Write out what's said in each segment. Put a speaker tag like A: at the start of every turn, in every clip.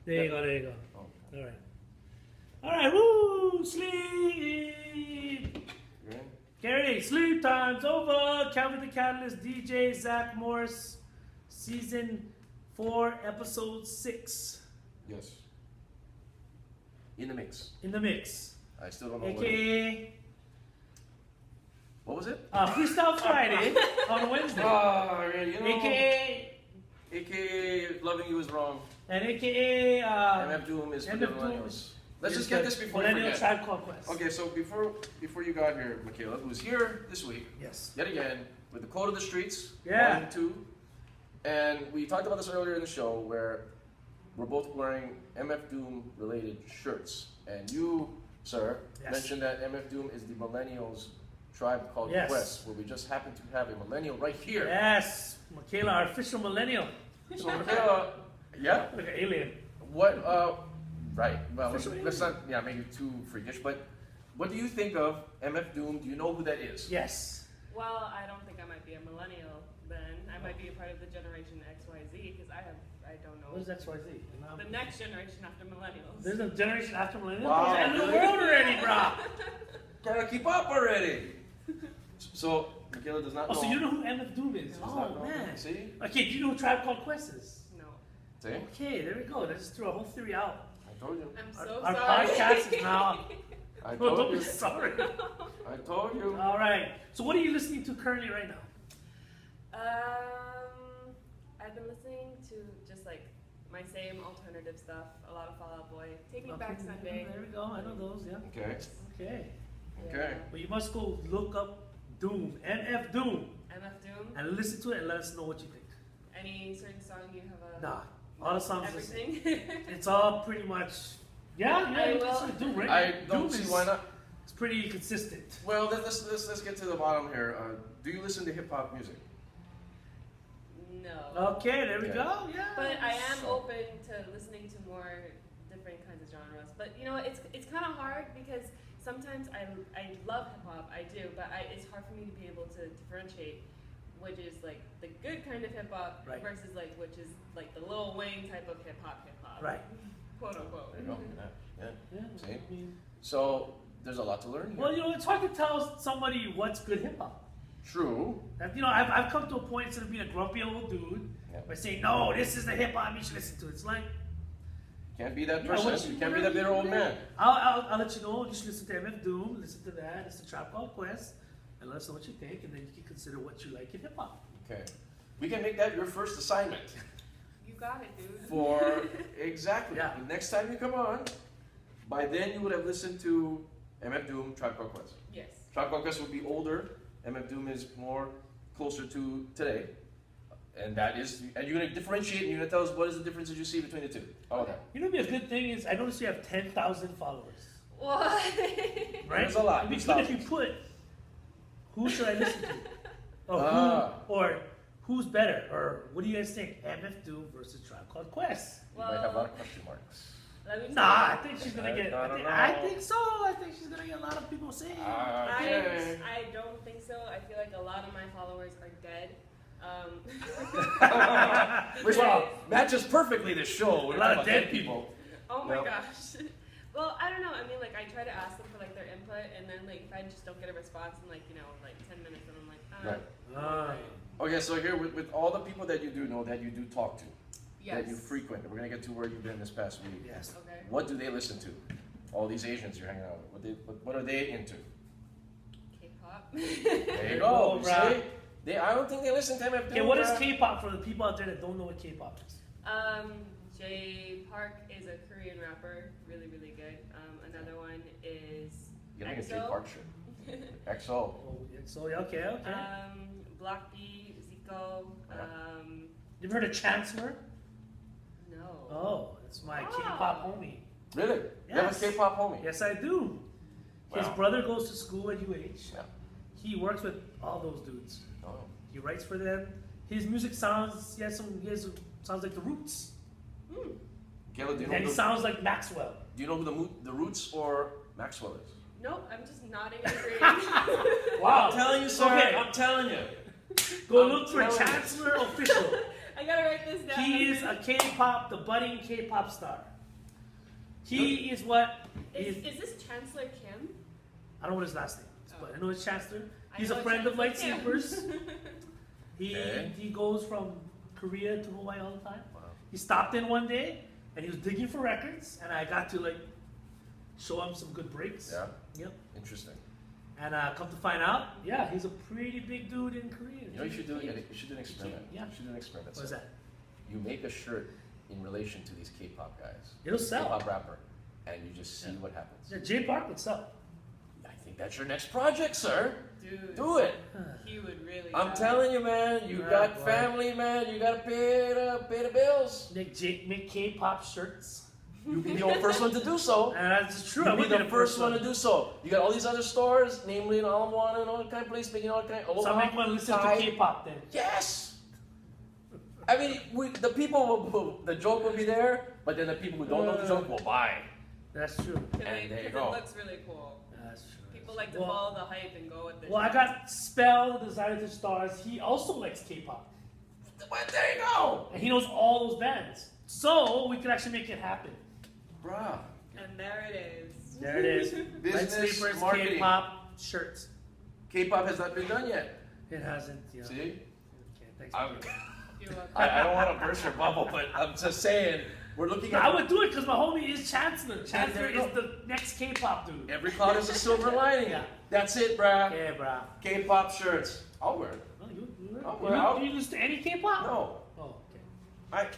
A: There you go, there you go.
B: Okay.
A: All right, woo! Sleep!
B: Ready?
A: Gary, sleep time's over. Calvin the Catalyst, DJ Zach Morris, Season 4, Episode 6.
B: Yes. In the mix.
A: In the mix.
B: I still don't know
A: AKA...
B: What was it?
A: Freestyle Friday on Wednesday.
B: Oh, you know.
A: AKA...
B: Loving You Is Wrong.
A: And AKA...
B: MF Doom is for the
A: MF Doom
B: millennials. Let's just get this before we
A: Millennial
B: forget.
A: Tribe Called Quest.
B: Okay, so before you got here, Micaela, who's here this week,
A: Yes.
B: yet again, with the Code of the Streets,
A: Yeah.
B: Volume 2. And we talked about this earlier in the show, where we're both wearing MF Doom related shirts. And you, sir,
A: Yes.
B: mentioned that MF Doom is the millennials Tribe Called
A: Yes.
B: Quest, where we just happen to have a millennial right here.
A: Yes. Micaela, our official millennial.
B: So Micaela, yeah?
A: Like an alien.
B: What, right, well,
A: Official
B: let's not, maybe too freakish, but what do you think of MF Doom? Do you know who that is?
A: Yes.
C: Well, I don't think I might be a millennial then. I might be a part of the generation XYZ because I don't know.
A: What is XYZ?
C: The next generation after millennials.
A: There's a generation after millennials?
B: Wow.
A: It's the end of the world already, bro.
B: Gotta keep up already. So Micaela does not know.
A: Oh, so you know who MF Doom is?
B: Does
A: Oh,
B: not know.
A: man.
B: See?
A: Okay, do you know who Tribe Called Quest is?
C: No.
B: See?
A: Okay, there we go. Let's just throw a whole theory out.
B: I told you.
C: I'm so
A: Our
C: sorry.
A: podcast is now...
B: I
A: Oh,
B: told
A: don't
B: you.
A: be sorry.
B: I told you.
A: All right. So what are you listening to currently right now?
C: I've been listening to just like my same alternative stuff. A lot of Fall Out Boy. Take Me Back Sunday.
A: There we go. I know those, yeah.
B: Okay.
A: Okay.
B: Okay.
A: But you must go look up Doom, NF Doom,
C: MF Doom.
A: and listen to it and let us know what you think.
C: Any certain song you have a?
A: Nah, all the songs are the same.
C: Everything.
A: It's all pretty much, yeah,
C: I
A: you
C: will.
A: listen to Doom, right?
B: I don't
A: Doom
B: see
A: is-
B: why not.
A: It's pretty consistent.
B: Well, let's get to the bottom here. Do you listen to hip hop music?
C: No.
A: Okay, there we
B: Okay.
A: go. Yeah.
C: But I am
B: So-
C: open to listening to more different kinds of genres. But you know, it's kind of hard because sometimes I love hip hop, I do, but it's hard for me to be able to differentiate which is like the good kind of hip hop
A: Right.
C: versus like which is like the Lil Wayne type of hip hop,
A: Right.
C: quote unquote.
B: There you go. Yeah.
A: Yeah.
B: See?
A: I mean,
B: So there's a lot to learn here.
A: well, you know, it's hard to tell somebody what's good hip hop.
B: True.
A: You know, I've come to a point instead of being a grumpy old dude
B: Yeah.
A: by saying, no, this is the hip hop you should listen to. It's like,
B: Can't be that
A: yeah,
B: person.
A: what
B: You can't be that bitter old man.
A: I'll let you know. You should listen to MF Doom, listen to that, listen to Tribe Called Quest, and let us know what you think, and then you can consider what you like in hip hop.
B: Okay. We can make that your first assignment.
C: You got it, dude.
B: For exactly.
A: Yeah.
B: The next time you come on, by then you would have listened to MF Doom, Tribe Called Quest.
C: Yes.
B: Tribe Called Quest would be older. MF Doom is more closer to today. And that is, and you're going to differentiate and you're going to tell us what is the difference that you see between the two. How about that?
A: You know, what'd be a good thing is I noticed you have 10,000 followers.
C: What?
A: Right?
B: There's a lot.
A: It'd be
B: There's
A: good if you
B: thousands.
A: put who should I listen to, or or who's better, or what do you guys think? MF Doom versus Tribe Called Quest.
B: You might have a lot of question marks.
C: Let me
A: Nah, I think she's gonna
B: I
A: get.
B: don't know.
A: I think so. I think she's gonna get a lot of people saying.
B: Okay.
C: I don't think so. I feel like a lot of my followers are dead.
B: Which matches perfectly this show.
A: A lot of dead people.
C: Oh my
B: No.
C: gosh. Well, I don't know. I mean, like, I try to ask them for like their input, and then like if I just don't get a response in like 10 minutes, then I'm like,
B: Right. Okay, so here with all the people that you do know that you do talk to,
C: yes.
B: that you frequent, we're gonna get to where you've been this past week.
A: Yes.
C: Okay.
B: What do they listen to? All these Asians you're hanging out with. What are they into?
C: K-pop.
B: There you go.
A: Oh,
B: You
A: bruh.
B: see? I don't think they listen to MF Doom.
A: Okay, what is
B: bruh.
A: K-pop for the people out there that don't know what K-pop is?
C: Jay Park is a Korean rapper, really, really good. Another one is
B: You're like a J
C: EXO.
B: Park shirt. EXO.
A: Oh, so okay.
C: Block B, Zico.
A: You've heard of Chancellor?
C: No.
A: Oh, it's my
C: Ah.
A: K-pop homie.
B: Really? You have
A: Yes.
B: a K-pop homie?
A: Yes, I do. His
B: Wow.
A: brother goes to school at UH.
B: Yeah.
A: He works with all those dudes.
B: Oh.
A: He writes for them. His music sounds, sounds like the Roots.
B: Kayla, do you know
A: And he
B: who
A: sounds like Maxwell.
B: the Roots or Maxwell is?
C: Nope, I'm just nodding and agreeing.
A: Wow.
B: I'm telling you, sir.
A: Okay.
B: I'm telling you.
A: Go
B: I'm
A: look for
B: telling you.
A: Chancellor Official.
C: I gotta write this down.
A: He is a K-pop, the budding K-pop star. He is what?
C: Is this Chancellor Kim?
A: I don't know what his last name is, but I know it's Chancellor.
C: I
A: He's
C: know
A: a friend of
C: Chancellor Kim.
A: Lightsabers.
B: Okay.
A: He goes from Korea to Hawaii all the time.
B: Wow.
A: He stopped in one day and he was digging for records, and I got to like show him some good breaks.
B: Yeah.
A: Yep.
B: Interesting.
A: And come to find out, yeah, he's a pretty big dude in Korea.
B: You know what you should do? You should do an experiment.
A: Yeah.
B: You should do an experiment.
A: What is that?
B: You make a shirt in relation to these K-pop guys.
A: It'll sell.
B: K-pop rapper, and you just see what happens.
A: Yeah, Jay Park would sell.
B: I think that's your next project, sir.
C: Dude,
B: Do it.
C: he would really.
B: I'm telling you, man. You
A: Yeah,
B: got
A: boy.
B: family, man. You gotta pay the bills.
A: Make K-pop shirts.
B: You be the first one to do so.
A: And that's true. I
B: You
A: would
B: be the first one to do so. You got all these other stores, namely in Alamoana and all that kind of place, making all that kind of.
A: So I'll make one listen to
B: Thai.
A: K-pop then.
B: Yes. I mean, the people the joke will be there, but then the people who don't know the joke will buy.
A: That's true.
B: And there you
C: It
B: go.
C: looks really cool.
A: That's true.
C: People like to
A: Well-
C: follow the hype and go with the.
A: Well, I got Spell, the Designer to Stars. He also likes K-pop.
B: But there you go.
A: And he knows all those bands. So we could actually make it happen.
B: Bruh.
C: And there it is.
A: There it is.
B: Business
A: Lightsabers,
B: marketing.
A: K-pop shirts.
B: K-pop has not been done yet.
A: It hasn't, yeah.
B: See?
A: Okay, thanks.
B: I'm-
C: You're welcome.
B: I don't want to burst your bubble, but I'm just saying, we're looking at
A: I would do it because my homie is Chancellor. Chancellor
B: there you
A: is the next K-pop dude.
B: every cloud is a silver lining.
A: Yeah.
B: That's it, bruh.
A: Yeah, bro.
B: K-pop shirts. I'll wear it.
A: Oh,
B: you-
A: you listen to any K-pop?
B: No.
A: Oh, okay.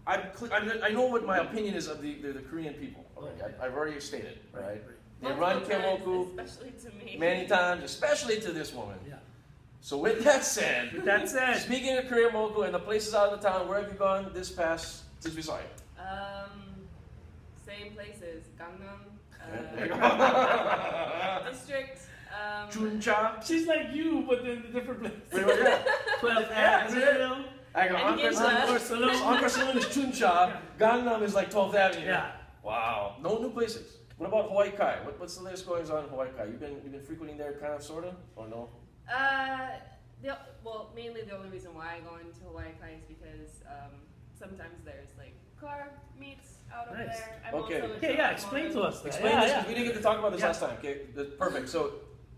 B: I know what my opinion is of the Korean people. Already. I've already stated, right? They run
C: Multiple times,
B: Kemoku
C: especially to me.
B: many times, especially to this woman.
A: Yeah.
B: So with that said,
A: With that said,
B: speaking of Korean Moku and the places out of the town, where have you gone since we saw you?
C: Same places. Gangnam.
B: There you go.
C: District.
B: Chuncha.
A: she's like you, but in a different place.
B: Wait, wait, yeah.
A: 12th
B: That's it.
A: Avenue.
B: I go,
C: And Ginza.
B: Encore Saloon. Encore Saloon is Chuncha. Gangnam is like 12th Avenue.
A: Yeah.
B: Wow. No new places. What about Hawaii Kai? What's the latest goings on in Hawaii Kai? You've been frequenting there, kind of, sorta, or no?
C: Mainly the only reason why I go into Hawaii Kai is because sometimes there's like car meets out over
A: Nice.
C: there. I'm
B: Okay.
C: also
A: Okay, yeah, explain to us that.
B: Explain
A: Yeah,
B: this,
A: yeah.
B: because we didn't get to talk about this
A: Yeah.
B: last time. Okay, perfect. So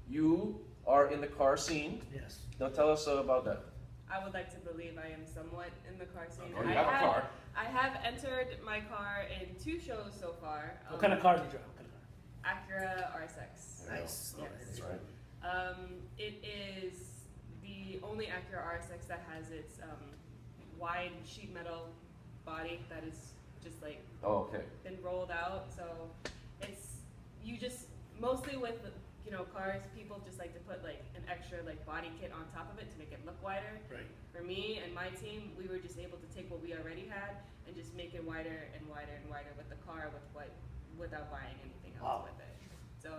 B: you are in the car scene.
A: Yes.
B: Now tell us about that.
C: I would like to believe I am somewhat in the car scene.
B: Oh, you have a car.
C: I have entered my car in 2 shows so far.
A: What kind of car do you drive? What kind of car?
C: Acura RSX.
B: There you go.
A: Nice.
C: Yes.
B: That's right.
C: It is the only Acura RSX that has its wide sheet metal body that is just like
B: Oh, okay.
C: been rolled out. So it's mostly with cars, people just like to put like an extra like body kit on top of it to make it look wider.
A: Right.
C: For me and my team, we were just able to take what we already had and just make it wider and wider and wider with the car without buying anything else
A: Wow.
C: with it. So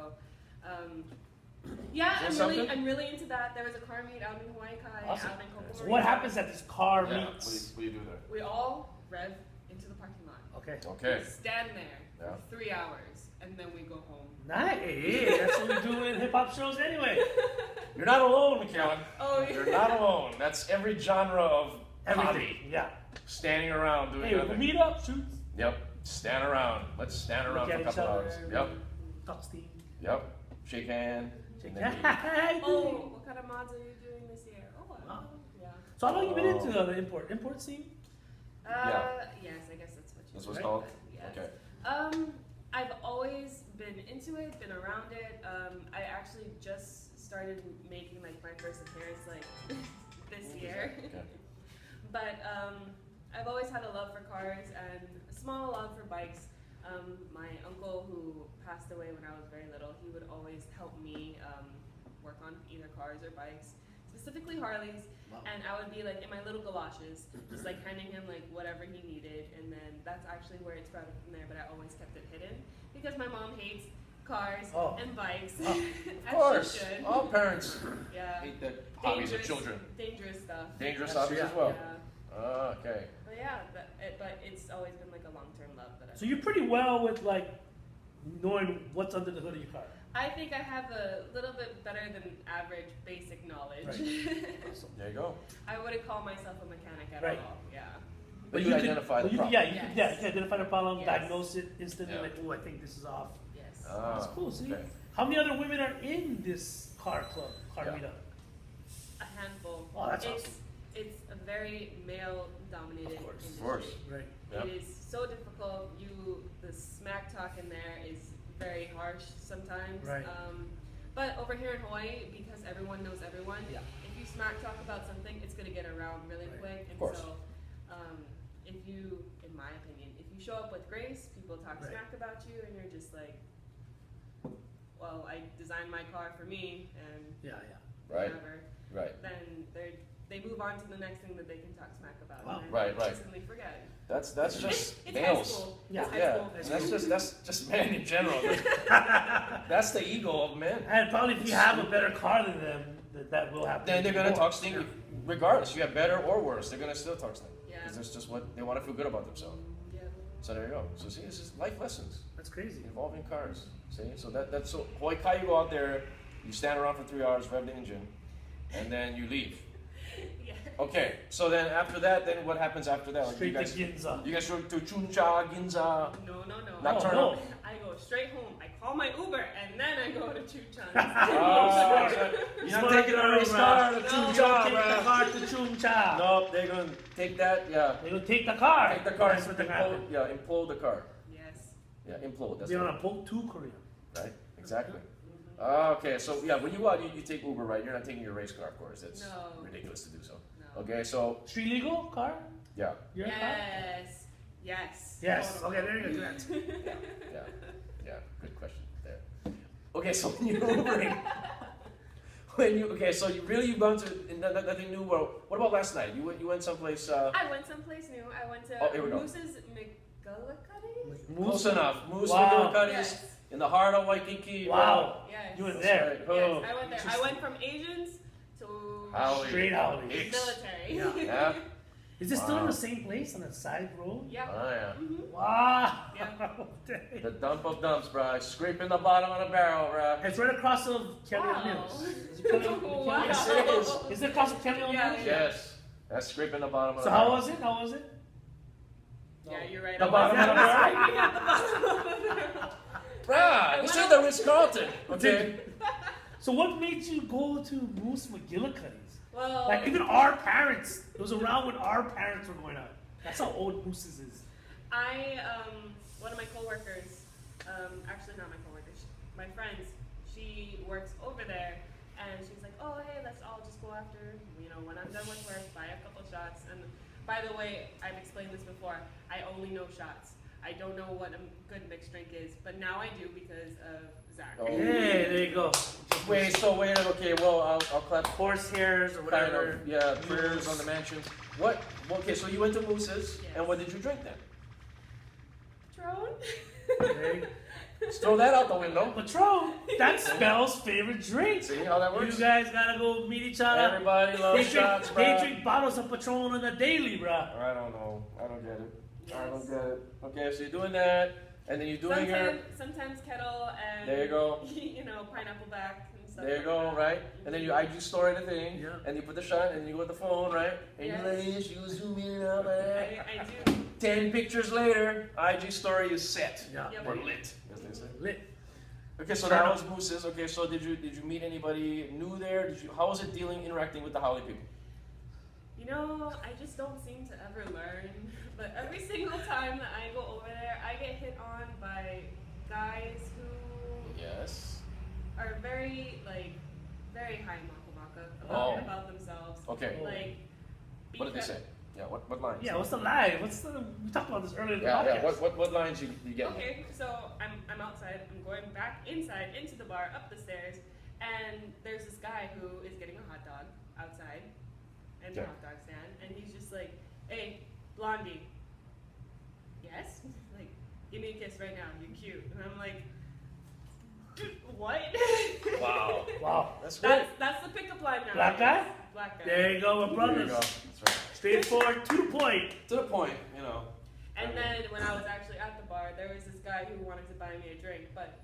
C: yeah,
B: Is that something?
C: I'm really into that. There was a car meet out in Hawaii Kai,
A: Awesome.
C: out in Kokomori.
A: So what happens at this car
B: Yeah.
A: meets?
B: What do you do there?
C: We all rev into the parking lot.
A: Okay.
B: Okay.
C: We stand there
B: Yeah.
C: for 3 hours and then we go home.
A: Nice. Hey, that's what we do in hip hop shows anyway.
B: You're not alone, Micaela.
C: Oh, yeah.
B: You're not alone. That's every genre of
A: Everything.
B: hobby.
A: Yeah.
B: Standing around doing
A: Hey, we'll
B: nothing.
A: meet up, shoot,
B: Yep. Stand around. Let's stand around
A: Look
B: for a
A: at each
B: couple
A: other.
B: hours. Yep.
A: talk steam.
B: Yep. Shake hand.
A: Shake
B: and then
A: hand.
C: Oh, what kind of mods are you doing this year? Oh, I
A: Wow.
C: don't know. Yeah.
A: So how long have you been
B: Oh.
A: into the import scene?
C: Yes, I guess that's what you
B: That's what it's
C: said,
B: called?
C: but yes.
B: Okay.
C: I've always been into it, been around it. I actually just started making like my first appearance like this year.
B: Okay.
C: But I've always had a love for cars and a small love for bikes. My uncle, who passed away when I was very little, he would always help me work on either cars or bikes, specifically Harleys.
A: Wow.
C: And I would be like in my little galoshes, just like handing him like whatever he needed. And then that's actually where it sprouted from there, but I always kept it hidden because my mom hates cars
A: Oh.
C: and bikes.
A: Oh.
B: Of course.
C: As she should.
B: All parents
C: Yeah.
B: hate the hobbies of children.
C: Dangerous stuff.
B: Dangerous
A: That's
B: hobbies
A: true.
B: as well.
C: Yeah.
B: Okay.
C: But yeah, but it's always been like a long-term love that I.
A: So you're pretty well with like knowing what's under the hood of your car.
C: I think I have a little bit better than average basic knowledge.
A: Right.
B: There you go.
C: I wouldn't call myself a mechanic at
A: Right.
C: all. Yeah.
B: But you identify the problem.
A: You can identify the problem,
C: Yes.
A: diagnose it instantly,
B: Yeah.
A: like, oh, I think this is off.
C: Yes.
A: That's cool, see?
B: Okay.
A: How many other women are in this car club, car
B: Yeah.
A: meetup?
C: A handful.
A: Oh, that's
C: it's,
A: awesome.
C: It's a very male-dominated
A: Of course.
C: industry.
B: Of course.
A: Right.
B: Yeah.
C: It is so difficult. The smack talk in there is very harsh sometimes.
A: Right.
C: But over here in Hawaii, because everyone knows everyone,
A: Yeah.
C: if you smack talk about something, it's gonna get around really
A: Right.
C: quick. And
B: Of course.
C: so, if you, in my opinion, if you show up with grace, people talk
A: Right.
C: smack about you, and you're just like, well, I designed my car for me, and
A: Yeah.
B: Right.
C: whatever.
B: Right.
C: Then they move on to the next thing that they can talk smack about.
A: Wow.
C: And
B: Right,
C: they
B: right.
C: instantly forget.
B: That's just
C: It's
B: males.
C: high school.
A: Yeah.
C: It's high
B: Yeah,
C: school.
B: and that's just men in general. That's the ego of men.
A: And probably if you have a better car than them, that will happen.
B: Then they're gonna
A: more.
B: talk stinky, regardless. You have better or worse, they're gonna still talk stinky.
C: Yeah.
B: Because that's just what they want to feel good about themselves.
C: Yeah.
B: So there you go. So see, this is life lessons
A: That's crazy.
B: involving cars. See, so that's so Hawaii Kai, you go out there, you stand around for 3 hours, rev the engine, and then you leave.
C: Yeah.
B: Okay, so then after that, then what happens after that? Like
A: Straight
B: you
A: to Ginza.
B: guys go to Chuncha, Ginza,
C: No.
B: Nocturnal.
A: no.
C: I go straight home. I call my Uber, and then I go to Chuchan.
B: You're not taking a race car to
C: No.
A: Don't
B: Chuncha,
A: take the
B: bruh.
A: car to Chumcha.
B: Nope, they're gonna take that, yeah.
A: They will take the car.
B: Take the car
A: That's
B: and
A: what they're gonna happen.
B: implode the car.
C: Yes.
B: Yeah, implode. That's
A: They're
B: right.
A: on a boat to Korea.
B: Right? Exactly. Okay, so yeah, when you go out, you take Uber, right? You're not taking your race car, of course. It's
C: No.
B: ridiculous to do so.
C: No.
B: Okay, so
A: Street legal car?
B: yeah,
A: Your car?
C: Yes. Yes.
A: Yes.
C: Totally.
A: Okay, there you go. Good answer.
B: yeah. Good question there. Okay, so when you're Ubering, so you've gone to nothing new. Well, what about last night? You went someplace.
C: I went someplace new. I went to
B: here we go.
C: Moose's McGullicuddy.
B: Close enough. Moose
A: Wow.
B: McGillicuddy's
C: Yes.
B: in the heart of Waikiki.
A: Wow.
C: Yes.
A: You were
B: That's
A: there.
B: right.
A: Oh.
C: Yes, I went there. I went from Asians to
B: Howdy.
A: Straight out.
B: Hicks.
C: military.
A: Yeah.
B: Yeah.
A: Is it still in
B: Wow.
A: the same place on the side road?
C: Yep.
B: Oh yeah.
C: Mhm.
A: Wow.
C: Yeah.
A: Dang.
B: The dump of dumps, bruh. Scraping the bottom of the barrel, bruh.
A: It's right across of Kelly
C: Wow.
A: Mills. Is it Kelly-
C: Wow.
B: Yes, it is.
A: Is it across of Kelly
C: Yeah,
A: Mills?
B: Yes. That's scraping the bottom of
A: So
B: the
A: how
B: barrel.
A: was it? How was it?
C: Yeah, you're right.
B: The
C: I
B: bottom
C: was
B: of the barrel?
C: scraping at the bottom of the barrel.
B: Bruh, you
C: went
B: said
C: out-
B: the Ritz-Carlton. Okay.
A: So what made you go to Moose McGillicuddy's?
C: Well,
A: Like even our parents, it was around when our parents were going out. That's how old Moose's is.
C: one of my coworkers, actually not my coworkers, my friends, she works over there, and she's like, oh hey, let's all just go after, when I'm done with work, buy a couple shots. And by the way, I've explained this before, I only know shots. I don't know what a good mixed drink is, but now I do because of Zach.
B: Oh.
A: Hey, there you go.
B: Wait, okay, well, I'll clap
A: Horse-hairs or
B: kind
A: whatever.
B: of, yeah, prayers on the mansion. Okay, so you went to Moose's,
C: Yes.
B: and what did you drink then?
C: Patron?
A: Okay.
B: Just throw that out the window.
A: Patron, that's Spell's favorite drink.
B: See how that
A: You
B: works?
A: guys gotta go meet each other.
B: Everybody loves shots,
A: They
B: bruh.
A: drink bottles of Patron on the daily, bruh.
B: I don't know. I don't get it. I don't
C: Yes.
B: get it. Okay, so you're doing that, and then you're doing your.
C: Sometimes kettle and
B: There you go.
C: Pineapple back and stuff.
B: There you
C: like
B: go,
C: that.
B: right? And then you IG story the thing,
A: Yeah.
B: and you put the shot, and you go with the phone, right? And
C: Yes.
B: you like this, you zoom in out like that.
C: I do.
B: 10 pictures later, IG story is set.
A: Yeah.
C: Yep.
B: Or lit, as they say.
A: Lit.
B: Okay, so that was Moose's. Okay, so did you meet anybody new there? How was it interacting with the Howley people?
C: I just don't seem to ever learn. But every single time that I go over there, I get hit on by guys who
B: Yes.
C: are very high maka
B: Oh.
C: about themselves.
B: Okay.
C: Like,
B: What did they
C: because-
B: say? Yeah. What lines?
A: Yeah, what's the lie? We talked about this earlier in the
B: Yeah.
A: podcast.
B: What lines you get?
C: Okay, so I'm outside. I'm going back inside into the bar, up the stairs, and there's this guy who is getting a hot dog outside in the
B: Okay.
C: hot dog stand, and he's just like, "Hey, Blondie, yes, like, give me a kiss right now. You're cute." And I'm like, "What?"
B: Wow.
A: Wow.
B: That's great.
C: That's the pickup line now.
A: Black guy?
C: Black guy.
A: There you go, we're
B: There you
A: brothers.
B: go. That's right.
A: Straightforward, to the point.
B: To the point,
C: And then when I was actually at the bar, there was this guy who wanted to buy me a drink, but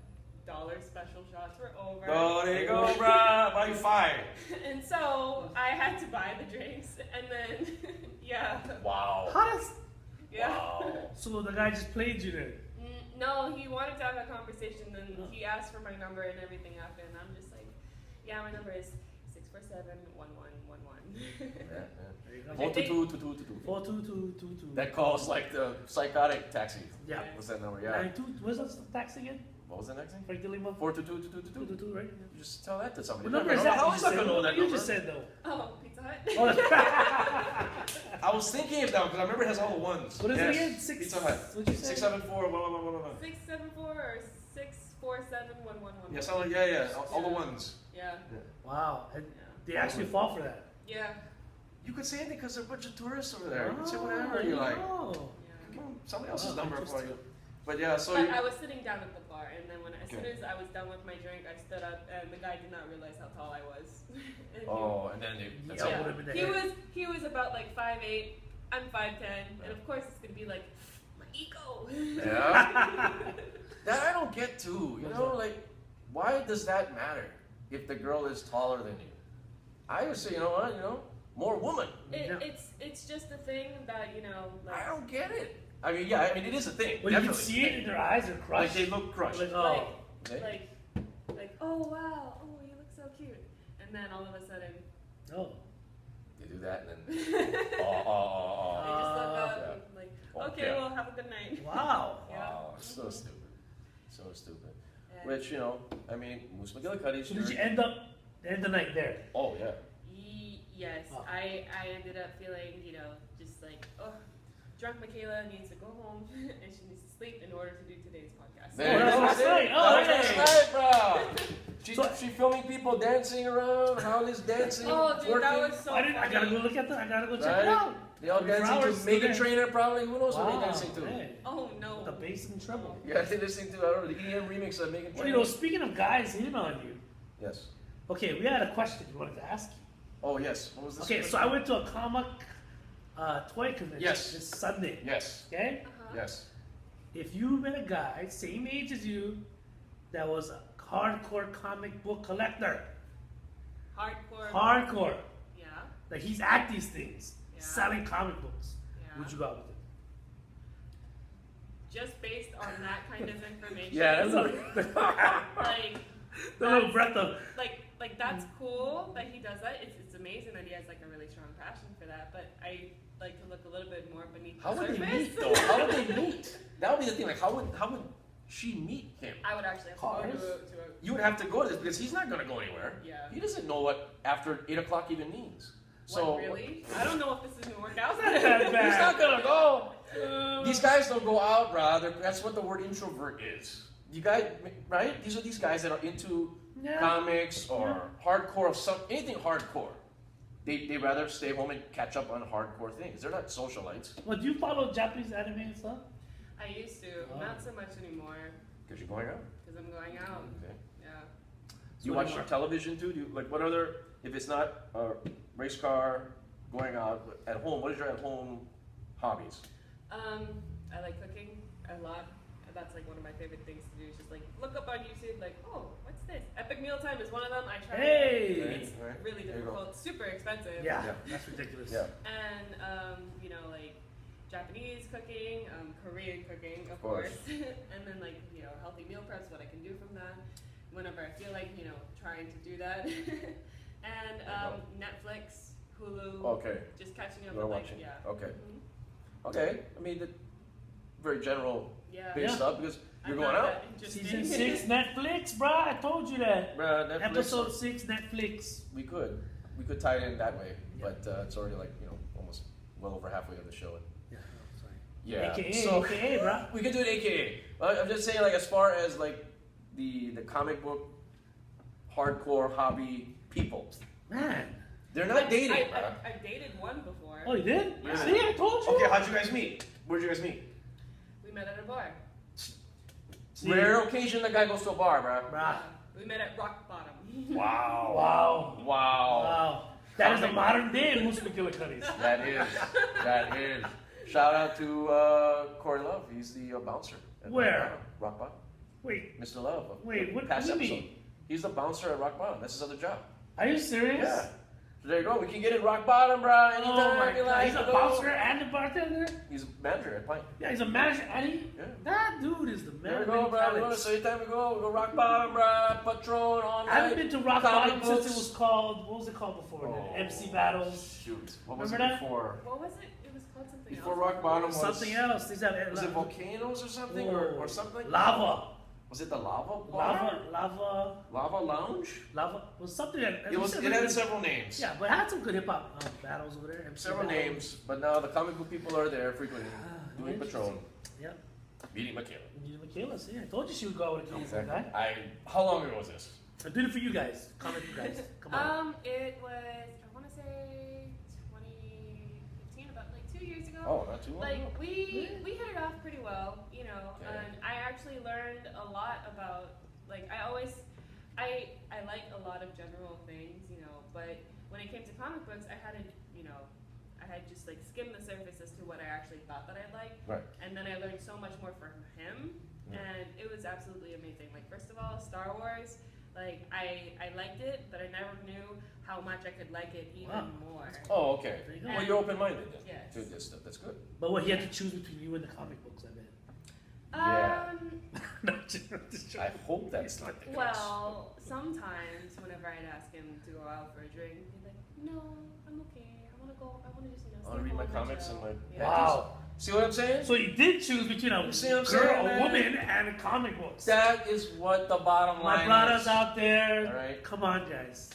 C: dollar special shots were over.
B: Oh, there you go, bruh. Buy you 5.
C: And so I had to buy the drinks, and then yeah.
B: Wow.
A: How does
C: Yeah.
B: Wow.
A: So the guy just played you then.
C: No, he wanted to have a conversation, and he asked for my number and everything after, and I'm just like, yeah, my number is 647-1111.
B: Yeah,
A: There you go.
B: 422-2222.
A: 42222.
B: That calls like the psychotic taxi.
A: Yeah.
B: What's that number? Yeah.
A: 92. What's that tax again?
B: What was that next thing?
A: Frank Lima.
B: 422-2222.
A: 222, right?
B: You just tell that to somebody.
A: What number is that?
B: How
A: You
B: is
A: just
B: that
A: said-
B: gonna know that
A: you
B: number?
A: just said though.
C: Oh, Pizza Hut.
A: Oh, that's
B: I was thinking of that because I remember it has all the ones.
A: What is
B: Yes.
A: it again? Six.
B: Pizza Hut.
A: What'd you say?
B: 674. Blah, blah, blah, blah, blah.
C: 674 or 647-1111.
B: Yeah, something. Yeah. All the ones.
C: Yeah.
A: Wow. And
C: Yeah.
A: they actually fall for that.
C: Yeah.
B: You could say anything because there are a bunch of tourists over there. You can say whatever you like.
A: Oh.
C: Yeah.
B: Give 'em somebody else's
A: Oh,
B: number for
A: interesting.
B: you. But yeah, so
C: But
B: you,
C: I was sitting down at the bar, and then as soon
B: Okay.
C: as I was done with my drink, I stood up, and the guy did not realize how tall I was. And
B: and then that's
A: Yeah.
B: all.
A: Put him in the
C: he was about like 5'8", I'm 5'10", and of course it's gonna be like my ego.
B: Yeah. That I don't get too. You know, like, why does that matter if the girl is taller than you? I would say, you know what, more woman.
A: Yeah.
C: It's just a thing that like.
B: I don't get it. I mean, yeah, it is a thing.
A: Well, you can
B: definitely.
A: see it in their eyes. They're
B: Like
A: crushed.
B: they look crushed.
A: Like, oh.
B: Okay.
C: Like, oh wow, oh you look so cute, and then all of a sudden,
A: Oh.
B: They do that and then.
C: they just look up
B: yeah.
C: and like,
B: Oh,
C: okay,
B: yeah.
C: well have a good night.
A: Wow.
C: Yeah.
B: Wow, so stupid. So stupid.
C: And
B: Which, I mean, Moose McGillicuddy.
A: So did you end the night there?
B: Oh, yeah.
C: Yes,
A: Oh.
C: I ended up feeling, just like, oh, drunk Micaela needs to go home and she needs to sleep in order to do today's podcast.
B: There
A: that's
B: you go.
A: last night. Oh,
B: That was
A: hey.
B: last night, bro.
A: So-
B: She filming people dancing around, Holly's dancing,
C: Oh, dude,
B: twerking.
C: that was so
A: I gotta
C: funny.
A: go look at that. I gotta go check
B: Right?
A: it out.
B: They all
A: 24
B: dancing
A: hours
B: to Megan
A: today.
B: Trainor, probably. Who knows what
A: Wow,
B: they're dancing to?
A: hey.
C: Oh no.
A: The bass and treble.
B: Yeah, they're listening to, I don't know, the EDM remix of Megan
A: Well,
B: Trainor.
A: speaking of guys hitting on you.
B: Yes.
A: Okay, we had a question we wanted to ask you.
B: Oh, yes. What was this?
A: Okay, so I went to a comic toy convention
B: Yes.
A: this Sunday.
B: Yes.
A: Okay?
C: Uh-huh.
B: Yes.
A: If you met a guy, same age as you, that was a hardcore comic book collector. Hardcore.
C: Yeah.
A: Like he's at these things,
C: Yeah.
A: selling comic books.
C: Yeah.
A: Would you go out with him?
C: Just based on that kind of information.
B: Yeah, that's
C: like
A: The little breath of.
C: like that's cool that he does that. It's amazing that he has like a really strong passion for that. But I like to look a little bit more beneath
B: How
C: the
B: would
C: surface.
B: they meet, though? How would they meet? That would be the thing. Like, how would she meet him?
C: I would actually have to go
A: Cars?
C: to a
B: You would have to go to this because he's not going to go anywhere.
C: yeah.
B: He doesn't know what after 8 o'clock even means. So
C: What, really? I don't know if this is gonna work out.
A: Not that
B: he's
A: bad.
B: not going to go. These guys don't go out, brother. That's what the word introvert is. You guys, right? These are these guys that are into
A: Yeah.
B: comics or hardcore, anything hardcore. They rather stay home and catch up on hardcore things. They're not socialites.
A: Well, do you follow Japanese anime and stuff?
C: I used to,
A: Oh.
C: not so much anymore,
B: Because you're going out.
C: because I'm going out.
B: Okay.
C: Yeah.
B: Do you
A: what
B: watch
A: do you
B: television too? Do you, like what other? If it's not a race car, going out at home. What is your at-home hobbies?
C: I like cooking a lot. That's like one of my favorite things to do. Is just like look up on YouTube, like, oh, what's this? Epic Mealtime is one of them. I tried.
A: Hey!
C: It's
B: Right.
C: really
B: There you go.
C: difficult, super expensive.
A: Yeah,
B: Yeah.
A: that's ridiculous.
B: Yeah.
C: And like Japanese cooking, Korean cooking, of
B: course.
C: course, and then like healthy meal preps, what I can do from that, whenever I feel like trying to do that, and Netflix, Hulu,
B: Okay.
C: just catching up
B: You're
C: with like
B: watching.
C: yeah.
B: Okay.
C: Mhm.
B: Okay. I mean, the very general
C: Yeah.
B: big
A: Yeah.
B: stuff because
C: I
B: you're
C: found
B: going out.
C: that interesting.
A: Season 6 Netflix, bro. I told you that.
B: Bruh, Netflix,
A: Episode 6 Netflix.
B: We could tie it in that way,
A: Yeah.
B: but it's already like almost well over halfway of the show.
A: Yeah, oh, sorry.
B: Yeah.
A: AKA,
B: So
A: AKA, bro.
B: we could do it AKA. I'm just saying, like as far as like the comic book hardcore hobby people,
A: Man.
B: they're not dating.
C: I,
B: bruh.
C: I've dated one before.
A: Oh, you did?
C: Yeah.
A: See, I told you.
B: Okay, how'd you guys meet? Where'd you guys meet?
C: We met at a bar.
A: See?
B: Rare occasion the guy goes to a bar, bruh.
A: Bruh.
C: We met at Rock Bottom.
B: Wow.
A: Wow.
B: Wow.
A: Wow. That is a modern day Moose McGillicuddy's.
B: That is. That is. Shout out to Corey Love. He's the bouncer. At
A: Where?
B: Rock Bottom.
A: Wait,
B: Mr. Love. of
A: Wait,
B: the
A: what
B: past
A: do you
B: episode.
A: mean?
B: He's the bouncer at Rock Bottom. That's his other job.
A: are you serious?
B: Yeah. There you go. We can get in rock bottom, bro. Anytime
A: Oh my
B: you
A: god,
B: like.
A: he's a
B: Go.
A: bouncer and a bartender?
B: He's a manager at Pint.
A: Yeah, he's a manager and he,
B: Yeah.
A: that dude is the man.
B: There we
A: of
B: go,
A: many
B: bro.
A: talents.
B: So anytime we go rock bottom, bro. Patron, all night.
A: I haven't been to Rock
B: comic
A: Bottom since
B: books.
A: it was called, what was it called before?
B: Oh,
A: MC Battles.
B: Shoot. What was
A: Remember
B: it
A: that?
B: before?
C: What was it? It was called something
B: Before
C: else.
B: rock bottom was
A: Something else. These are
B: Was it volcanoes or something or something?
A: Lava.
B: Was it the lava bar? Lava lounge?
A: Lava was something that
B: It had several names.
A: Yeah, but it had some good hip hop battles over there. MC
B: Several
A: battles.
B: names, but now the comic book people are there frequently doing Patron,
A: Yeah.
B: meeting Micaela.
A: You Micaela, see, I told you she would go with a comic book guy.
B: How long ago was this?
A: I did it for you guys, comic book guys. Come on.
C: It was, I want to say 2015, about like 2 years ago.
B: Oh, not too long
C: Like
B: ago.
C: we hit it off pretty well, you know,
B: Okay.
C: and I actually learned a lot about, like, I like a lot of general things, you know, but when it came to comic books, I had just like skimmed the surface as to what I actually thought that I'd like.
B: Right.
C: And then I learned so much more from him,
B: Yeah.
C: and it was absolutely amazing. Like, first of all, Star Wars, like, I liked it, but I never knew how much I could like it even
A: Wow.
C: more.
B: Oh, okay.
A: There you go.
B: Well, you're open-minded then.
C: Yes.
B: To this stuff. That's good.
A: But what he had to choose between you and the comic books, I bet.
B: Yeah.
A: No, just joking.
B: I hope that's not the case.
C: Well, sometimes whenever I'd ask him to go out for a drink, he'd be like, "No, I'm okay. I want to just,
B: I want to read my comics and my
C: Yeah.
A: Wow.
B: See what I'm saying?
A: So you did choose between a
B: See what I'm
A: girl,
B: saying,
A: a
B: man?
A: woman, and comic books.
B: That is what the bottom
A: My
B: line
A: brothers
B: is.
A: out there,
B: All right.
A: come on, guys.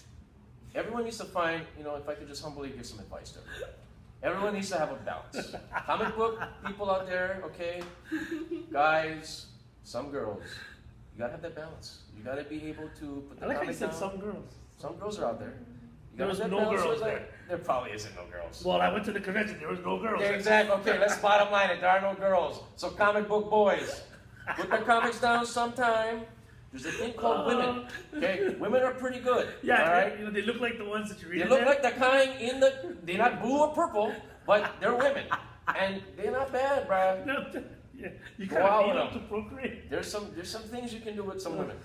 B: Everyone needs to find, if I could just humbly give some advice to everyone. Everyone needs to have a balance. Comic book people out there, okay? Guys, some girls, you gotta have that balance. You gotta be able to put the
A: I like how you
B: comic
A: said
B: down.
A: some girls.
B: Some girls are out there. You
A: There
B: gotta
A: was
B: have that
A: no
B: balance.
A: girls
B: So it's
A: there.
B: There probably isn't no girls.
A: Well, I went to the convention. There was no girls.
B: Yeah, exactly. Okay, let's bottom line it. There are no girls. So comic book boys, put their comics down sometime. There's a thing called women. Okay, women are pretty good.
A: Yeah,
B: all right.
A: they look like the ones that you read.
B: They look like the kind they're not blue or purple, but they're women. And they're not bad, bruh.
A: No, yeah, you
B: Go
A: gotta
B: out
A: need
B: with
A: them
B: them.
A: to procreate.
B: There's some things you can do with some women.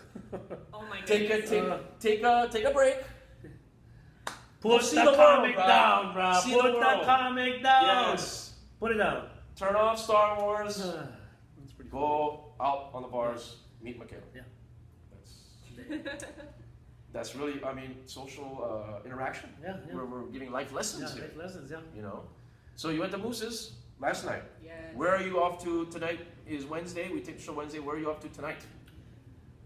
C: Oh my
B: Take
C: goodness.
B: a break.
A: Put
B: see
A: the
B: the world,
A: comic
B: bruh.
A: down, bro.
B: See the
A: Put the
B: world.
A: comic down.
B: Yes.
A: Put it down.
B: Turn off Star Wars.
A: That's pretty cool.
B: Go out on the bars. Meet Micaela.
A: Yeah.
B: That's really, social interaction.
A: Yeah, yeah.
B: We're giving life lessons
A: Yeah,
B: here.
A: life lessons, yeah.
B: So you went to Moose's last night.
C: Yes.
B: Where are you off to tonight? Is Wednesday. We take the show Wednesday. Where are you off to tonight?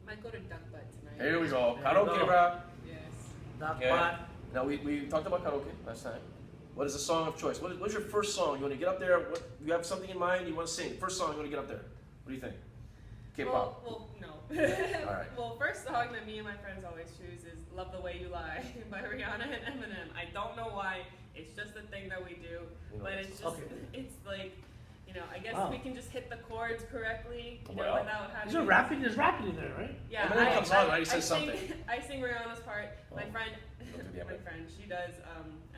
C: Might go to Duck Butt tonight.
B: Here we go.
A: There you
B: Karaoke,
A: go.
B: bro.
C: Yes.
A: Doc
B: Yeah.
A: Bot.
B: Now we talked about karaoke last time. What is the song of choice? What's your first song? You want to get up there? You have something in mind? You want to sing? First song you want to get up there? What do you think? K-pop.
C: Well, no.
B: All right.
C: Well, first song that me and my friends always choose is "Love the Way You Lie" by Rihanna and Eminem. I don't know why. It's just a thing that we do, but it's just it's like, I guess
A: Wow.
C: we can just hit the chords correctly,
B: Well,
C: without having.
A: There's rapping in there, right?
C: Yeah,
B: Eminem comes on, right? He says
C: sing,
B: something.
C: I sing Rihanna's part. My
B: Oh.
C: friend,
B: Look at the
C: my
B: Eminem.
C: friend, she does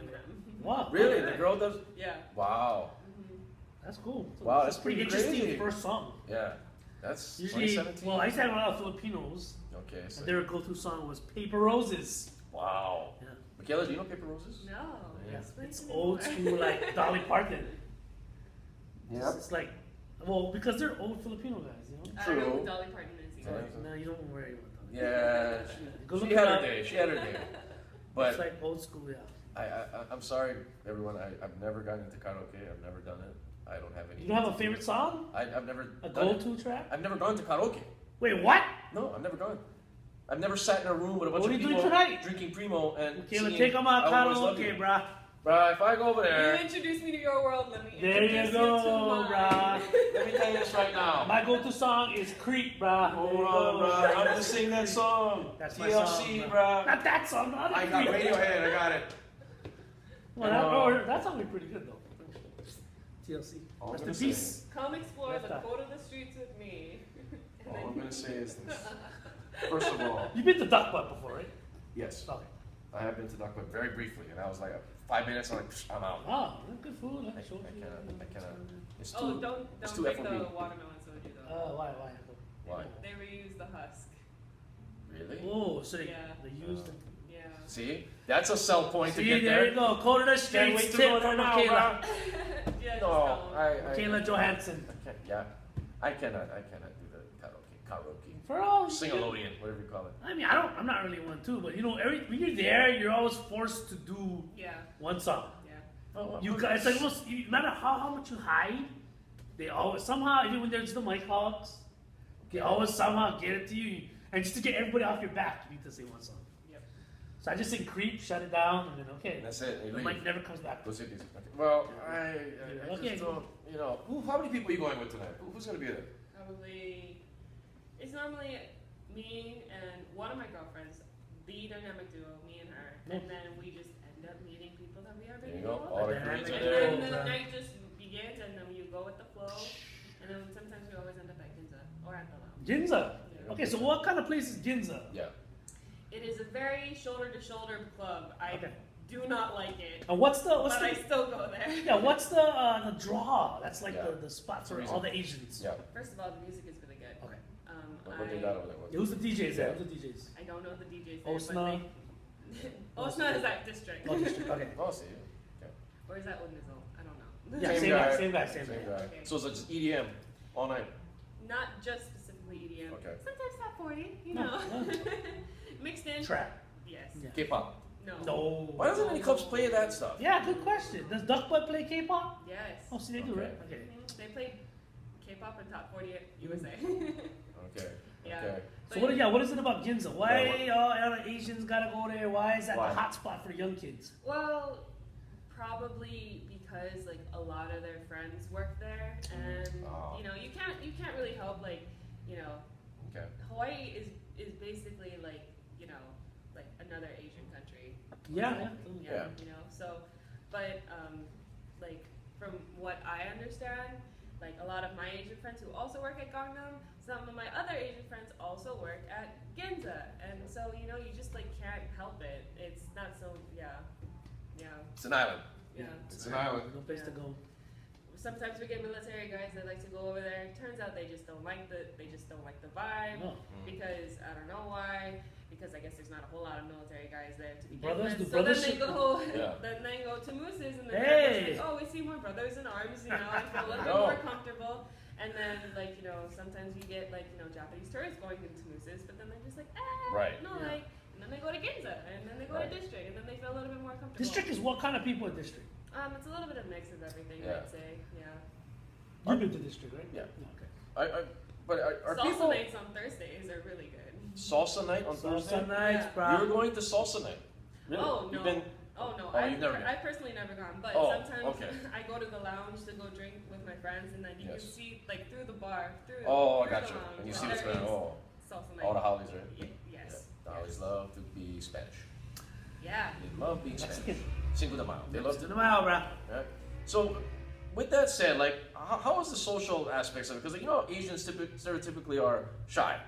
C: Eminem.
A: Wow.
B: Really? The girl does?
C: Yeah.
B: Wow.
C: Mhm.
A: That's cool. So
B: Wow,
A: it's
B: that's
A: pretty
B: pretty
A: interesting
B: crazy.
A: first song.
B: Yeah. That's
A: Usually,
B: 2017.
A: well, I used to have a lot of Filipinos,
B: Okay. So,
A: and their go-to song was "Paper Roses."
B: wow.
A: Yeah.
B: Michaela, do you know Paper Roses?
C: No.
B: Yeah.
C: explain
A: It's
C: to me
A: old
C: more.
A: school, like Dolly Parton.
B: Yep.
A: It's like, well, because they're old Filipino guys, you know.
C: I don't know
B: True.
C: who Dolly Parton is either.
B: Yeah.
A: No, you don't worry about Dolly.
B: Yeah.
A: Go look
B: She
A: it
B: had her
A: up.
B: day. She had her day.
A: It's
B: But
A: like old school, yeah.
B: I'm sorry, everyone. I've never gotten into karaoke. I've never done it. I don't have any.
A: You don't have a favorite song?
B: I've never
A: A
B: done it.
A: go-to track?
B: I've never gone to karaoke.
A: Wait, what?
B: No, I've never gone. I've never sat in a room with a bunch
A: What are
B: of
A: you doing
B: people
A: tonight?
B: drinking primo and
A: Okay,
B: singing.
A: let's take them out
B: I Always Love
A: karaoke,
B: You.
A: bruh.
B: Bruh, if I go over
C: You
B: there,
C: introduced me to your world, let me
A: There you
C: introduce
A: go,
C: to mine.
A: bruh.
B: let me tell you this right now.
A: My go-to song is Creep, bruh.
B: Hold on, bruh. I'm gonna sing that song.
A: That's my
B: TLC,
A: song,
B: bruh.
A: Not that song, the other
B: I got
A: Creep.
B: Radiohead. I got it.
A: Well, that song would be pretty good, though. TLC.
B: All I'm
A: Rest
B: gonna
A: in
B: say-
A: peace.
C: Come explore
A: Left
C: the
A: eye.
C: code of the streets with me.
B: All I'm gonna say is this. First of all,
A: You've been to Duck Butt before, right?
B: yes,
A: Okay.
B: I have been to Duck Butt very briefly, and I was like 5 minutes. I'm like, psh, I'm out.
A: Oh, good food.
B: I cannot. It's
C: Oh,
B: too.
C: don't
B: it's too
C: drink
B: FOB.
C: the watermelon soju though.
A: Why?
B: Why?
C: They reuse the husk.
B: Really?
A: Oh, so they
C: Yeah.
A: used it.
C: Yeah.
B: See? That's a sell point to
A: See,
B: get
A: there
B: there.
A: you go. Code of the
B: Can't wait
A: streets
B: to
A: tip
B: go
A: from
B: there now,
A: Micaela.
B: bro.
C: Yeah,
B: No,
A: Micaela Johansson.
B: I can't, yeah. I cannot do the karaoke.
A: For all
B: Sing-a-lodeon, whatever you call it.
A: I mean, I'm not really one too, but you know, when you're there, you're always forced to do one song.
C: Yeah.
B: Oh,
A: You guys, it's like almost, no matter how much you hide, they always somehow, even when there's the mic hogs, they always somehow get it to you, and just to get everybody off your back, you need to sing one song.
C: Yep.
A: So I just sing creep, shut it down, and then okay.
B: And that's it.
A: The mic never comes back.
B: Go sit these. Well, I
A: Okay.
B: just don't, you know. How many people are you going with tonight? Who's going to be there?
C: Probably, it's normally me and one of my girlfriends, the dynamic duo, me and her, and then we just end up meeting people that we already
B: There you go.
C: know.
B: All the
A: Dynamic
B: Koreans are
C: And
B: there.
C: then the night just begins, and then you go with the flow, and then sometimes we always end up at Ginza or at the lounge.
A: Ginza.
C: Yeah.
A: Okay, so what kind of place is Ginza?
B: Yeah.
C: It is a very shoulder-to-shoulder club. I
A: Okay.
C: do not like it,
A: And what's
C: but
A: the
C: I still go there.
A: yeah? What's the draw? That's like
B: Yeah.
A: the spot for
B: Reason.
A: all the Asians.
B: Yeah.
C: First of all, the music is really good.
A: Okay.
B: What they got over there?
A: Yeah, who's the DJs there?
B: Yeah.
A: Who's the DJs?
C: I don't know the DJs there,
A: Osna.
C: but Osna is that district.
A: Oh, district. Okay.
B: Oh, see. Okay.
C: Or is that Unizal? I don't know.
A: Yeah,
B: Same
A: same
B: guy.
A: guy. Same guy. Same
B: Same
A: guy.
B: guy.
C: Okay.
B: So it's just EDM all night.
C: Not just specifically EDM.
B: Okay.
C: Sometimes top 40, you
A: No,
C: know.
A: no.
C: Mixed in.
A: Trap.
C: Yes.
A: Yeah.
B: K-pop.
C: No.
A: No.
B: Why doesn't any clubs play that stuff?
A: Yeah, good question. Does Duck Butt play K-pop?
C: Yes.
A: Oh, see, they do,
B: Okay.
A: right? Okay.
C: They play K-pop and top 40 at USA.
B: Okay.
C: Yeah.
B: Okay.
A: So what is it about Ginza? Why all Asians gotta go there? Why is that
B: Why?
A: the hot spot for young kids?
C: Well, probably because like a lot of their friends work there, and
B: Oh.
C: you know you can't really help like you know
B: Okay.
C: Hawaii is basically like you know like another Asian country.
A: Yeah.
B: Yeah.
C: You know so, but like from what I understand, like a lot of my Asian friends who also work at Gangnam, some of my other Asian friends also work at Ginza, and so you know you just like can't help it. It's not so yeah.
B: It's an island.
C: Yeah.
B: It's an island.
A: No place to go.
C: Sometimes we get military guys that like to go over there. Turns out they just don't like the vibe
A: No.
C: because I don't know why. Because I guess there's not a whole lot of military guys there to begin
A: Brothers,
C: with.
A: do
C: So then
A: brothers
C: they go,
B: Yeah.
C: then they go to Moose's and
A: Hey.
C: they're just like, oh, we see more brothers in arms, you know, I feel a little bit
B: No.
C: more comfortable. And then like you know sometimes you get like you know Japanese tourists going into Moose's, but then they're just like,
B: Right.
C: no,
A: Yeah.
C: like, and then they go to Ginza, and then they go
B: Right.
C: to District, and then they feel a little bit more comfortable.
A: District is what kind of people in district?
C: It's a little bit of mix of everything,
B: Yeah.
C: I'd say. Yeah.
A: You've been to district, right?
B: Yeah.
A: Okay.
B: But are
C: Salsa
B: people
C: nights on Thursdays are really good.
B: salsa night on Thursday?
A: Salsa nights,
C: Yeah.
A: bro.
B: You're going to salsa night. Really?
C: Oh,
B: You've
C: no.
B: been.
C: Oh no,
B: Oh, you've never been.
C: I personally never gone, but
B: Oh,
C: sometimes
B: okay.
C: I go to the lounge to go drink with my friends, and then you
B: Yes.
C: can see like through the bar, through.
B: Oh, I
C: through
B: got
C: the
B: you.
C: lounge,
B: And you
C: that
B: see what's
C: there
B: going on.
C: is
B: Oh,
C: salsa night.
B: all the Hollies, right?
C: Yes.
B: Yeah. The Hollies love to be Spanish.
C: Yeah.
B: They love being Spanish.
A: Mexican.
B: Cinco de Mayo. They love
A: To
B: to.
A: the mile, bro.
B: Right? So, with that said, like, how is the social aspects of it? Because, like, you know, Asians stereotypically are shy.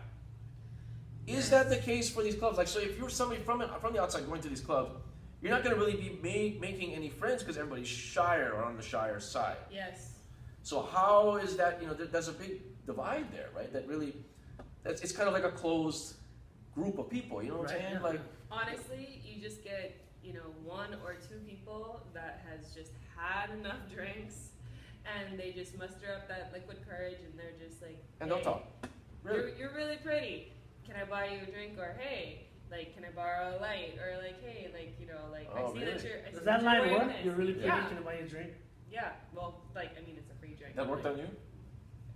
B: Is that the case for these clubs? Like, so if you're somebody from the outside going to these clubs, you're not going to really be making any friends because everybody's shyer or on the shyer side.
C: Yes.
B: So how is that? You know, there's a big divide there, right? That really, it's kind of like a closed group of people. You know what I'm
A: Right,
B: saying?
A: yeah.
B: Like,
C: Honestly, you just get you know one or two people that has just had enough drinks, and they just muster up that liquid courage, and they're just like.
B: and they'll
C: "Hey,
B: talk. Really?
C: You're really pretty. Can I buy you a drink? Or hey, like, can I borrow a light? Or like, hey, like, you know, like,
B: Oh,
C: I see
B: really?
C: that you're. I see
A: Does
C: that
A: that
C: you're
A: line
C: wearing
A: work?
C: this."
A: You're really pretty.
C: Yeah.
A: Can I buy you a drink?
C: Yeah. Well, like, I mean, it's a free drink.
B: That worked on you?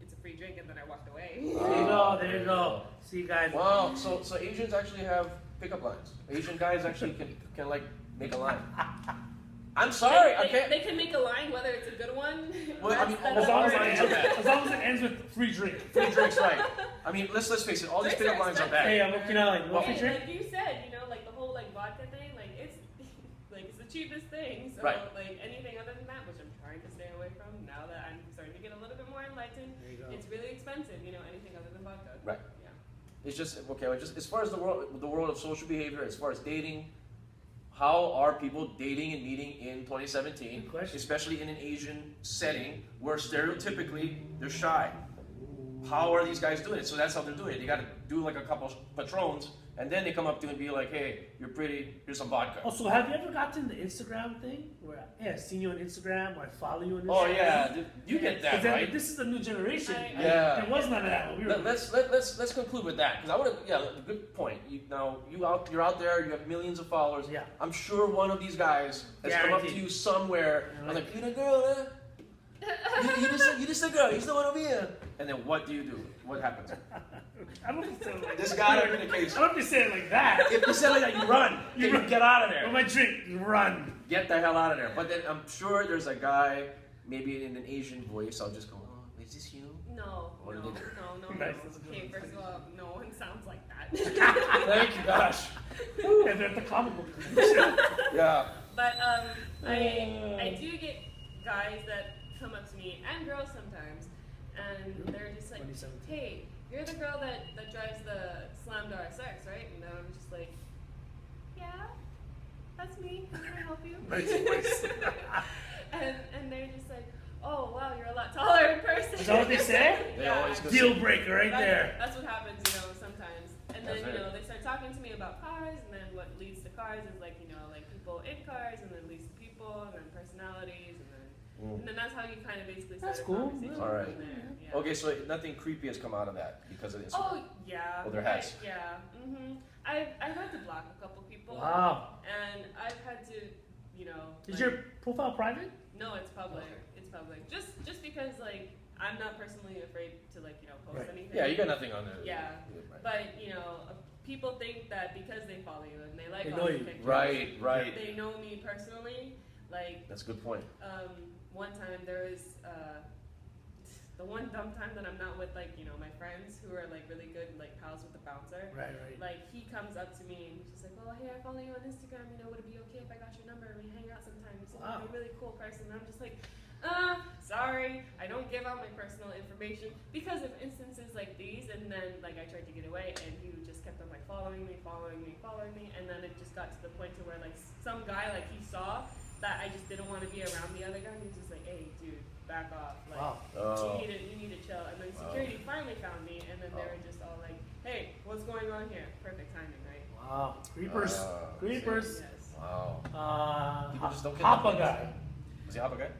C: It's a free drink, and then I walked away.
A: There you go. There you go. See, guys.
B: Wow. So Asians actually have pickup lines. Asian guys actually can like make a line. I'm sorry. I can't.
C: They can make a line whether it's a good one.
B: Well, I mean,
C: That's
A: As long as,
C: the
B: lines
A: it
B: are
C: word.
B: bad.
A: as long as it ends with free drink.
B: Free drinks, right? I mean, let's face it. All these
C: Drinks
B: pickup
C: are
B: lines are
A: Hey,
B: bad.
A: I'm looking out. You want free
C: Hey,
A: drink?
C: like you said, you know, like the whole like vodka thing, like it's like it's the cheapest thing. So
B: Right.
C: like anything other than that, which I'm trying to stay away from now that I'm starting to get a little bit more enlightened,
A: There you go.
C: it's really expensive. You know, anything other than vodka.
B: Right.
C: Yeah.
B: It's just okay. Just as far as the world of social behavior, as far as dating, how are people dating and meeting in 2017,
A: Good question.
B: especially in an Asian setting where stereotypically they're shy? How are these guys doing it? So that's how they're doing it. You got to do like a couple patrons, and then they come up to you and be like, "Hey, you're pretty. Here's some vodka."
A: Oh, so have you ever gotten the Instagram thing where I've seen you on Instagram or I follow you on Instagram?
B: Oh yeah, you get that, right?
A: This is the new generation.
B: Yeah.
A: There was none of that when we were.
B: Let's conclude with that, because I want to. Yeah, good point. You're out there. You have millions of followers.
A: Yeah.
B: I'm sure one of these guys has come up to you somewhere. And like, you the girl, huh? you just a girl. You still want to be here. And then what do you do? What happens?
A: I don't think so. Like
B: This gotta be the case.
A: I don't think you say it like that.
B: If you say it like that, you run. You get out of there.
A: With my drink, you run.
B: Get the hell out of there. But then I'm sure there's a guy, maybe in an Asian voice. I'll just go, "Oh, is this you?"
C: No.
B: What did they do?
C: No.
A: Nice.
C: Okay, first of all, no one sounds like that.
B: Thank you, gosh.
A: And they're at the comic book.
B: Yeah.
C: But I do get guys that come up to me, and girls sometimes, and they're just like,
A: 2017.
C: "Hey, you're the girl that drives the Slam Dar SX, right?" And I'm just like, "Yeah, that's me. How can I help you?"
A: Nice voice.
C: and they're just like, "Oh wow, you're a lot taller in person."
A: Is that what they say?
B: They always go
A: Deal breaker right there.
C: That's what happens, sometimes. And then, they start talking to me about cars, and then what leads to cars is like people in cars, and then leads to people, and then personalities, and then that's how you kind of basically start
A: That's
C: a
A: cool.
C: conversation
B: All right.
C: from there. Yeah.
B: Okay, so nothing creepy has come out of that because of Instagram.
C: Oh yeah.
B: Oh, there has.
C: Yeah. I've had to block a couple people.
A: Wow.
C: And I've had to,
A: Is your profile private?
C: No, it's public. It's public. Just because I'm not personally afraid to post
A: Right.
C: anything.
B: Yeah, you got nothing on there.
C: Yeah.
B: Right.
C: But people think that because they follow you and they like
A: They
C: all
A: know
C: the
A: you.
C: pictures,
B: Right.
C: they know me personally.
B: That's a good point.
C: One time there was the one dumb time that I'm not with my friends who are really good pals with the bouncer.
A: Right.
C: He comes up to me and he's just like, "Oh, hey, I follow you on Instagram. Would it be okay if I got your number and we hang out sometime? You seem like a really cool person." And I'm just like, sorry, I don't give out my personal information because of instances like these. And then I tried to get away, and he just kept on following me, and then it just got to the point to where some guy he saw that I just didn't want to be around the other guy. And he's just like, "Hey, dude, back off. You need to chill." And then security finally found me, and then they were just all like, "Hey, what's going on here?" Perfect timing, right?
A: Wow. Creepers. Creepers.
C: Yes.
B: Wow. People just don't get
A: Hoppa
B: that.
A: guy.
B: Was he a Hoppa guy?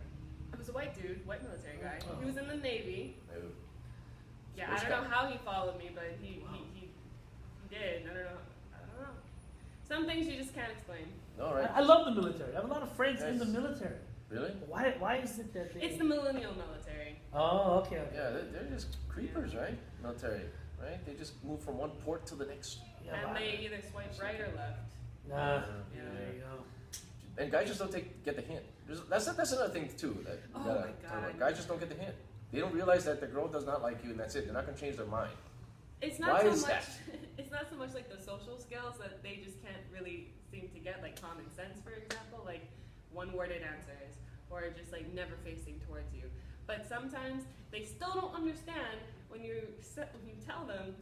C: It was a white dude, white military guy. He was in the Navy.
B: No.
C: Yeah, I don't know how he followed me, but he did. I don't know. Some things you just can't explain.
B: No, right.
A: I love the military. I have a lot of friends in the
B: Yes.
A: military.
B: Really?
A: Why is it that they...
C: It's the millennial military.
A: Oh, okay.
B: Yeah, they're just creepers, right? Military, right? They just move from one port to the next.
A: Yeah,
C: And they either swipe right or left.
A: Nah.
C: Yeah.
A: There you go.
B: And guys just don't get the hint. That's another thing too. That you
C: Oh
B: gotta
C: my
B: talk about.
C: God.
B: Guys just don't get the hint. They don't realize that the girl does not like you, and that's it. They're not gonna change their mind.
C: It's not
B: Why
C: so
B: is
C: much.
B: that?
C: It's not so much the social skills that they just can't really seem to get, common sense, for example, one-worded answers, or just never facing towards you. But sometimes they still don't understand when you tell them,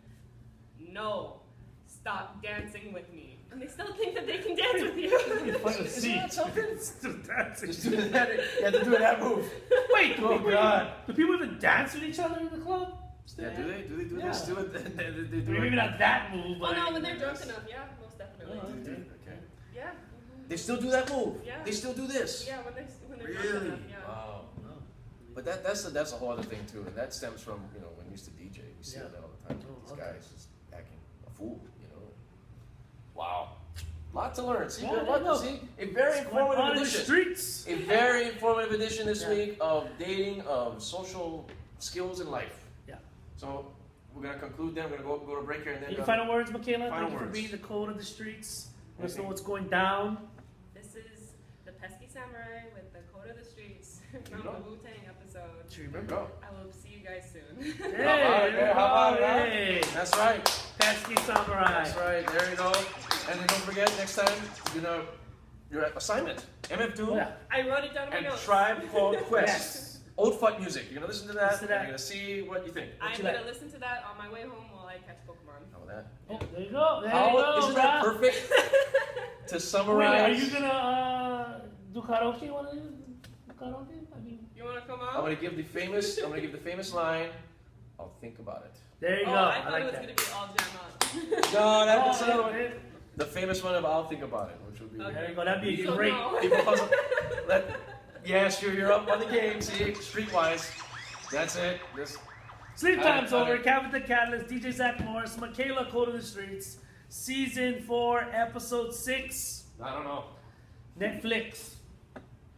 C: "No, stop dancing with me," and they still think that they can dance with you.
B: Isn't that something?
A: Still dancing.
B: Just doing that. You have to do that move.
A: Wait,
B: Oh, God.
A: Do people even dance with each other in the club?
B: Yeah, do they? Do they do
A: Yeah.
B: this? Do it? They do
A: Maybe
B: it.
A: not that move,
C: Oh
A: but...
C: no, when they're drunk enough, yeah, most definitely.
A: Oh,
B: Okay.
C: Yeah.
B: They still do that move.
C: Yeah.
B: They still do this.
C: Yeah, when they're
B: Really?
C: drunk enough, yeah.
B: Wow. But that's a whole other thing too, and that stems from when we used to DJ. We see that all the time.
A: Oh,
B: These
A: okay.
B: guys just acting a fool. Wow. Lot to learn. See,
A: Yeah,
B: what
A: I know.
B: see? A very
A: What's going on
B: informative
A: in the
B: edition.
A: streets.
B: A very informative edition this
A: Yeah.
B: week of dating, of social skills in life.
A: Yeah.
B: So we're gonna conclude then. We're gonna go to break here and then.
A: Any final words, Micaela?
B: Final
A: Thank you for
B: words.
A: being the code of the streets. Let us know what's going down.
C: This is the Pesky Samurai with the Code of the Streets from
B: go.
C: the Wu-Tang episode.
B: There you go.
C: I will see you guys soon.
A: Hey,
B: How about it, huh?
A: hey.
B: That's right.
A: Pesky Samurai.
B: That's right. There you go. And then don't forget next time, your assignment, MF2
A: Oh, yeah.
C: I wrote it down in my
B: and
C: notes.
B: Tribe Called Quest.
A: Yes.
B: Old Fuck music. You're gonna listen to that.
A: Listen to that.
B: You're gonna see what you think.
C: I'm
A: you
C: going to
A: like?
C: listen to that on my way home while I catch Pokemon.
B: How about that?
A: Oh, there you go. There
B: How
A: you go,
B: isn't that
A: bruh.
B: perfect to
A: Wait,
B: summarize?
A: are you gonna do karaoke? Want to do karaoke? I mean,
C: You want to come
B: I'm
C: on?
B: gonna give the famous line. I'll think about it.
A: There you
C: Oh,
A: go.
C: I thought
A: like
C: it was
A: that.
C: gonna be all jam up.
B: No, that's
A: Oh,
B: another one.
A: yeah,
B: The famous one of I'll think about it, which would be.
C: Okay.
A: There you go. That'd be
C: So
A: great.
C: no.
B: People puzzle. Yes, you're up on the game. See, streetwise. That's it. This.
A: Sleeptimes
B: Got it.
A: over. Captain the Catalyst, DJ Zach Morris, Micaela, Code of the Streets, Season 4, Episode 6,
B: I don't know.
A: Netflix.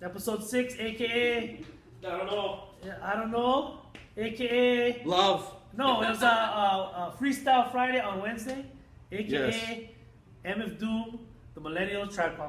A: Episode 6, aka,
B: I don't know.
A: I don't know, aka,
B: Love.
A: no, it was a Freestyle Friday on Wednesday, aka
B: Yes.
A: MF Doom, the Millennial Tribe Called